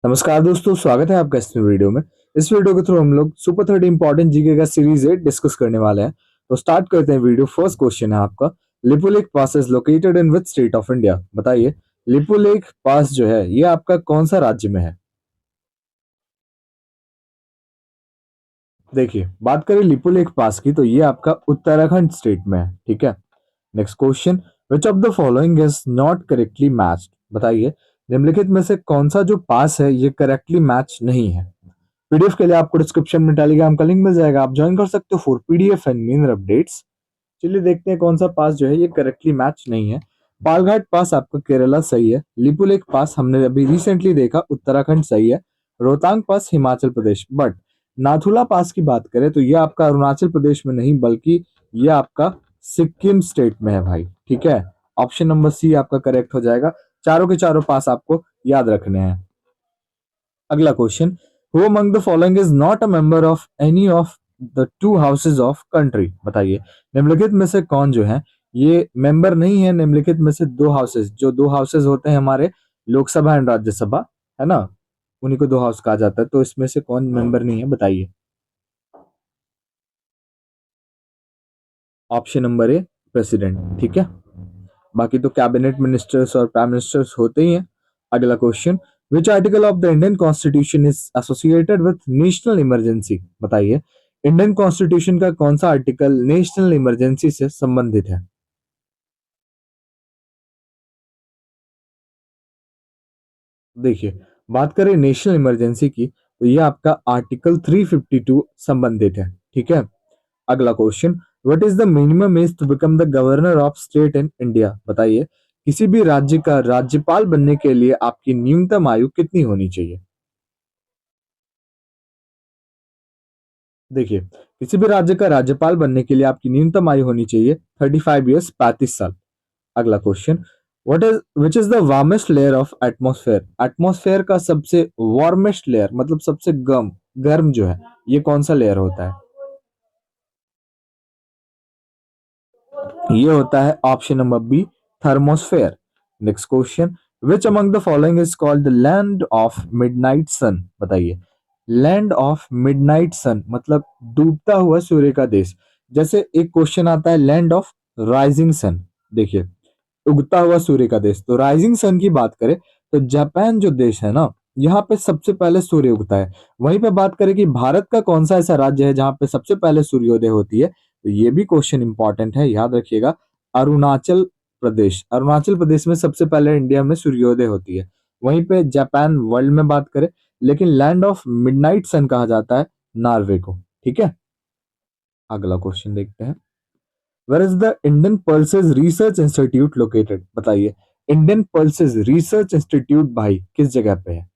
नमस्कार दोस्तों, स्वागत है आपका इस वीडियो में। इस वीडियो के थ्रू हम लोग सुपर 30 इंपॉर्टेंट जीके का सीरीज 8 डिस्कस करने वाले हैं। तो स्टार्ट करते हैं वीडियो। फर्स्ट क्वेश्चन है आपका, Lipulekh pass is located in which state of India? बताइए, लिपुलेख पास जो है ये आपका कौन सा राज्य में है? देखिए, बात करें लिपुलेख पास की तो ये आपका उत्तराखंड स्टेट में है। ठीक है। Next question, which of the following is not correctly matched? बताइए, निम्नलिखित में से कौन सा जो पास है ये करेक्टली मैच नहीं है? पीडीएफ के लिए आपको डिस्क्रिप्शन में टेलीग्राम का लिंक मिल जाएगा, आप ज्वाइन कर सकते हो for PDF and main updates. चलिए देखते हैं कौन सा पास जो है ये करेक्टली मैच नहीं है। पालघाट पास आपका केरला सही है। लिपुलेख पास हमने अभी रिसेंटली देखा उत्तराखंड सही है। रोहतांग पास हिमाचल प्रदेश। बट नाथुला पास की बात करें तो ये आपका अरुणाचल प्रदेश में नहीं बल्कि ये आपका सिक्किम स्टेट में है भाई। ठीक है। ऑप्शन नंबर सी आपका करेक्ट हो जाएगा। चारों के चारों पास आपको याद रखने हैं। अगला question, who among the following is not a member of any of the two houses of country? बताइए, निम्नलिखित में से कौन जो है ये मेंबर नहीं है निम्नलिखित में से दो हाउसेज, जो दो हाउसेज होते हैं हमारे लोकसभा एंड राज्यसभा, है ना, उन्हीं को दो हाउस कहा जाता है। तो इसमें से कौन मेंबर नहीं है बताइए? Option number A, president. ठीक है। बाकी तो कैबिनेट मिनिस्टर्स और प्राइम मिनिस्टर्स होते ही हैं। अगला question, which article of the Indian constitution is associated with national emergency? बताइए, इंडियन कॉन्स्टिट्यूशन का कौन सा आर्टिकल नेशनल इमरजेंसी से संबंधित है? देखिए, बात करें नेशनल इमरजेंसी की तो ये आपका आर्टिकल 352 संबंधित है। ठीक है। अगला question, what is the minimum age to become the governor of state in India? बताइए, किसी भी राज्य का राज्यपाल बनने के लिए आपकी न्यूनतम आयु कितनी होनी चाहिए? देखिए, किसी भी राज्य का राज्यपाल बनने के लिए आपकी न्यूनतम आयु होनी चाहिए 35 ईयर्स, 35 साल। अगला question, what is which is the warmest layer of atmosphere? Atmosphere का सबसे वार्मेस्ट लेयर मतलब सबसे गर्म गर्म जो है ये कौन सा लेयर होता है? ये होता है option number B, thermosphere. Next question, which among the following is called the land of midnight sun? बताइए, लैंड ऑफ मिडनाइट सन मतलब डूबता हुआ सूर्य का देश। जैसे एक क्वेश्चन आता है लैंड ऑफ राइजिंग सन। देखिए, उगता हुआ सूर्य का देश, तो राइजिंग सन की बात करें तो जापान जो देश है ना, यहाँ पे सबसे पहले सूर्य उगता है। वहीं पे बात करें कि भारत का कौन सा ऐसा राज्य है जहाँ पे सबसे पहले सूर्योदय होती है, तो ये भी क्वेश्चन इंपॉर्टेंट है, याद रखिएगा। अरुणाचल प्रदेश। अरुणाचल प्रदेश में सबसे पहले इंडिया में सूर्योदय होती है। वहीं पे जापान वर्ल्ड में बात करें, लेकिन लैंड ऑफ मिडनाइट सन कहा जाता है नॉर्वे को। ठीक है। अगला क्वेश्चन देखते हैं, where is the Indian pulses research institute located? बताइए, इंडियन पल्सेस रिसर्च इंस्टीट्यूट भाई किस जगह पे है?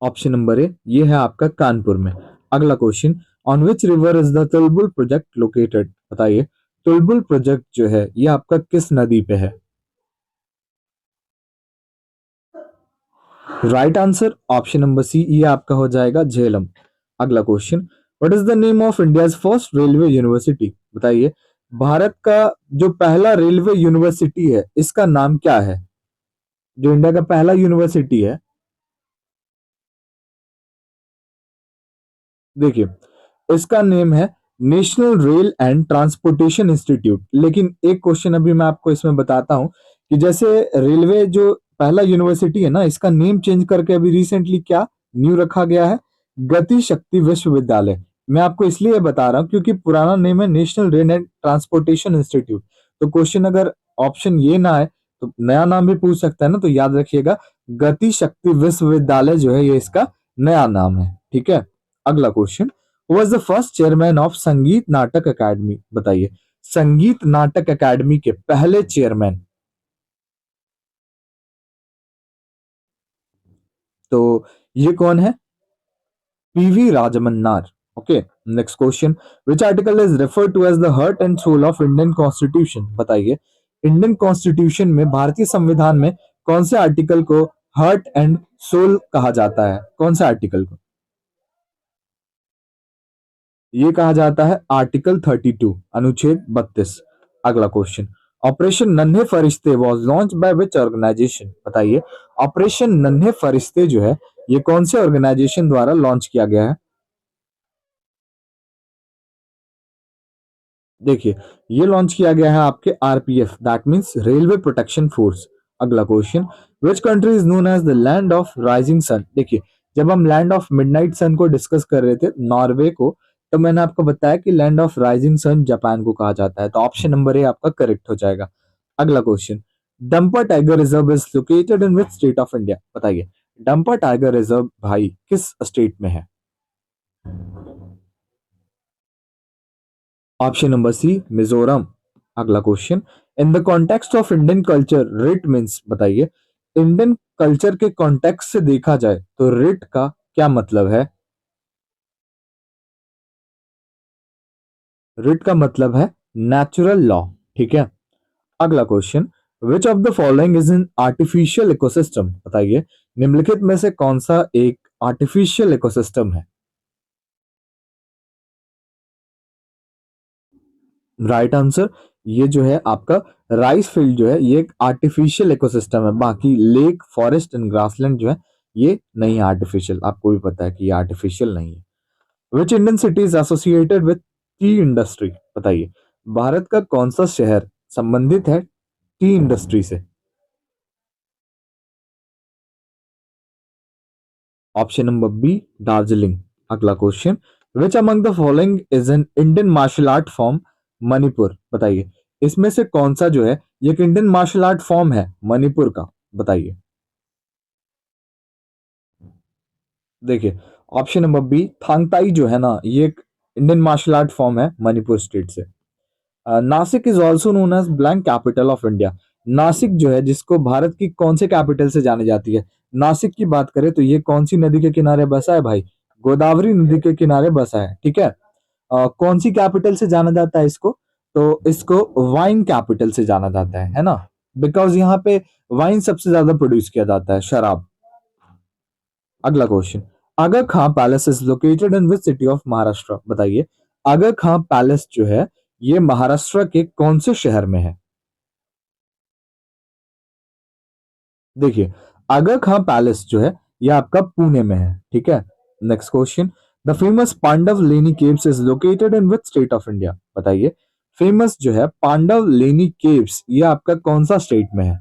ऑप्शन नंबर ए, ये है आपका कानपुर में। अगला question, on which river is the Tulbul project located? बताइए, तुलबुल प्रोजेक्ट जो है ये आपका किस नदी पे है? Right answer option number C, ये आपका हो जाएगा झेलम। अगला question, what is the name of India's first railway university? बताइए, भारत का जो पहला रेलवे यूनिवर्सिटी है इसका नाम क्या है? जो इंडिया का पहला यूनिवर्सिटी है, देखिए, इसका नेम है national rail and transportation institute. लेकिन एक क्वेश्चन अभी मैं आपको इसमें बताता हूं कि जैसे रेलवे जो पहला यूनिवर्सिटी है ना, इसका नेम चेंज करके अभी रिसेंटली क्या न्यू रखा गया है? गति शक्ति विश्वविद्यालय। मैं आपको इसलिए बता रहा हूँ क्योंकि पुराना नेम है national rail and transportation institute. तो क्वेश्चन अगर ऑप्शन ये ना है तो नया नाम भी पूछ सकता है ना, तो याद रखिएगा गति शक्ति विश्वविद्यालय जो है ये इसका नया नाम है। ठीक है। अगला question, was the first chairman of संगीत नाटक अकादमी? बताइए, संगीत नाटक अकादमी के पहले चेयरमैन, तो ये कौन है? PV Rajamannar. Okay. Next question, which article is referred to as the heart and soul of Indian constitution? बताइए, इंडियन कॉन्स्टिट्यूशन में भारतीय संविधान में कौन से आर्टिकल को हार्ट एंड सोल कहा जाता है? कौन से आर्टिकल को? ये कहा जाता है आर्टिकल 32, अनुच्छेद 32। अगला question, operation Nanhe Farishte was launch by which organisation? बताइए, ऑपरेशन नन्हे फरिश्ते जो है ये कौन से ऑर्गेनाइजेशन द्वारा लॉन्च किया गया है? देखिए, ये लॉन्च किया गया है आपके RPF, that means railway protection force. अगला question, which country is known as the land of rising sun? देखिए, जब हम लैंड ऑफ मिडनाइट सन को डिस्कस कर रहे थे नॉर्वे को, तो मैंने आपको बताया कि land of rising sun Japan को कहा जाता है, तो ऑप्शन नंबर ए आपका करेक्ट हो जाएगा। अगला question, Dampa tiger reserve is located in which state of India? बताइए, डंपर टाइगर रिजर्व भाई किस स्टेट में है? Option number C Mizoram. अगला question, in the context of Indian culture rit means? बताइए, इंडियन कल्चर के कॉन्टेक्स्ट से देखा जाए तो रिट का क्या मतलब है? रिट का मतलब है नेचुरल लॉ। ठीक है। अगला question, which of the following is in artificial ecosystem? बताइए, निम्नलिखित में से कौन सा एक आर्टिफिशियल इकोसिस्टम है? राइट आंसर, ये जो है आपका राइस फील्ड जो है ये एक आर्टिफिशियल इकोसिस्टम है। बाकी लेक, फॉरेस्ट एंड ग्रासलैंड जो है ये नहीं है आर्टिफिशियल, आपको भी पता है कि ये आर्टिफिशियल नहीं है। Which Indian city is associated with tea industry? बताइए, भारत का कौन सा शहर संबंधित है टी इंडस्ट्री से? Option number B Darjeeling. अगला question, which among the following is an Indian martial art form? Manipur. बताइए, इसमें से कौन सा जो है ये एक इंडियन मार्शल आर्ट फॉर्म है मणिपुर का? बताइए। देखिए, ऑप्शन नंबर बी थांगताई जो है ना ये एक इंडियन मार्शल आर्ट फॉर्म है मणिपुर स्टेट से। Nashik is also known as blank capital of India. Nashik जो है जिसको भारत की कौन से कैपिटल से जानी जाती है? नासिक की बात करें तो ये कौन सी नदी के किनारे बसा है भाई? गोदावरी नदी के किनारे बसा है। ठीक है। कौन सी कैपिटल से जाना जाता है इसको? तो इसको वाइन कैपिटल से जाना जाता है ना? बिकॉज यहाँ पे वाइन सबसे ज्यादा प्रोड्यूस किया जाता है, शराब। अगला क्वेश्चन, Aga Khan palace is located in which city of Maharashtra? बताइए, आगा खां पैलेस जो है ये महाराष्ट्र के कौन से शहर में है? देखिए, आगा खां पैलेस जो है ये आपका पुणे में है। ठीक है। Next question, the famous Pandav Leni caves is located in which state of India? बताइए, फेमस जो है पांडव लेनी केव्स ये आपका कौन सा स्टेट में है?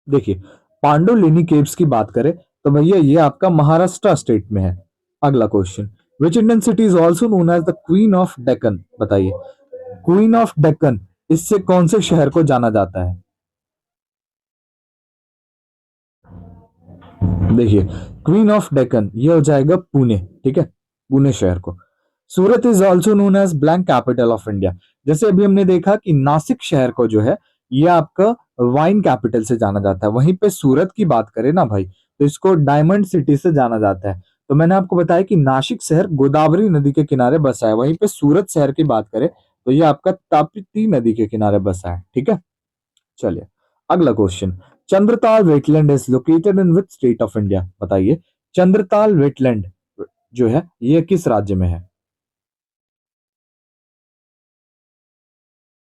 देखिए, पांडुलिनी केव्स की बात करें तो भैया ये आपका महाराष्ट्र स्टेट में है। अगला question, which Indian city is also known as the queen of Deccan? बताइए, क्वीन ऑफ डेक्कन इससे कौन से शहर को जाना जाता है? देखिए, क्वीन ऑफ डेक्कन ये हो जाएगा पुणे। ठीक है, पुणे शहर को। Surat is also known as blank capital of India. जैसे अभी हमने देखा कि नासिक शहर को जो है ये आपका वाइन कैपिटल से जाना जाता है, वहीं पे सूरत की बात करें ना भाई तो इसको डायमंड सिटी से जाना जाता है। तो मैंने आपको बताया कि नासिक शहर गोदावरी नदी के किनारे बसा है, वहीं पे सूरत शहर की बात करें तो ये आपका ताप्ती नदी के किनारे बसा है। ठीक है। चलिए, अगला question, Chandratal wetland is located in which state of India? बताइए, चंद्रताल वेटलैंड जो है ये किस राज्य में है?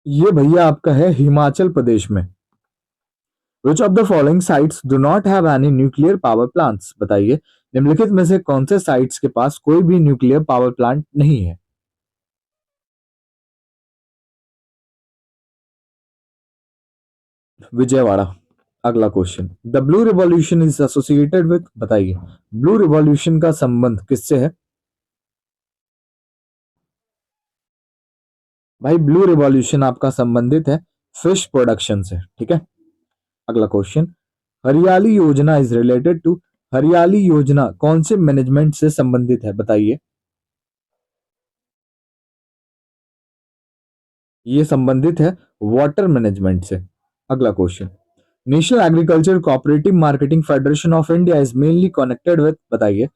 ये भैया आपका है हिमाचल प्रदेश में। Which of the following sites do not have any nuclear power plants? बताइए, निम्नलिखित में से कौन से साइट्स के पास कोई भी न्यूक्लियर पावर प्लांट नहीं है? विजयवाड़ा। अगला question, the blue revolution is associated with? बताइए, ब्लू रिवॉल्यूशन का संबंध किससे है? भाई ब्लू रिवॉल्यूशन आपका संबंधित है फिश प्रोडक्शन से। ठीक है। अगला क्वेश्चन, हरियाली योजना इज रिलेटेड टू? हरियाली योजना कौन से मैनेजमेंट से संबंधित है? बताइए। ये संबंधित है वाटर मैनेजमेंट से। अगला question, national agriculture cooperative marketing federation of India is mainly connected with? बताइए,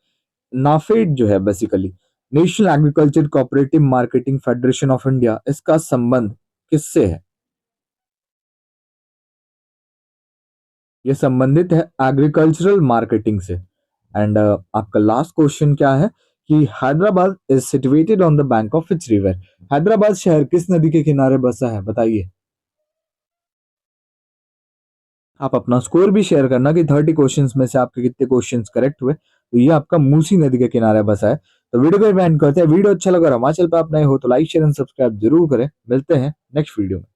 नाफेड जो है basically national agriculture cooperative marketing federation of India, इसका संबंध किससे है? ये संबंधित है एग्रीकल्चरल मार्केटिंग से। एंड आपका लास्ट क्वेश्चन क्या है कि Hyderabad is situated on the bank of which river? Hyderabad शहर किस नदी के किनारे बसा है, बताइए। आप अपना स्कोर भी शेयर करना कि 30 क्वेश्चंस में से आपके कितने क्वेश्चंस करेक्ट हुए। तो ये आपका मूसी नदी के किनारे बसा है। तो वीडियो को एंड करते हैं। वीडियो अच्छा लगा और हिमाचल पे आप नए हो तो लाइक शेयर एंड सब्सक्राइब जरूर करें। मिलते हैं नेक्स्ट वीडियो में।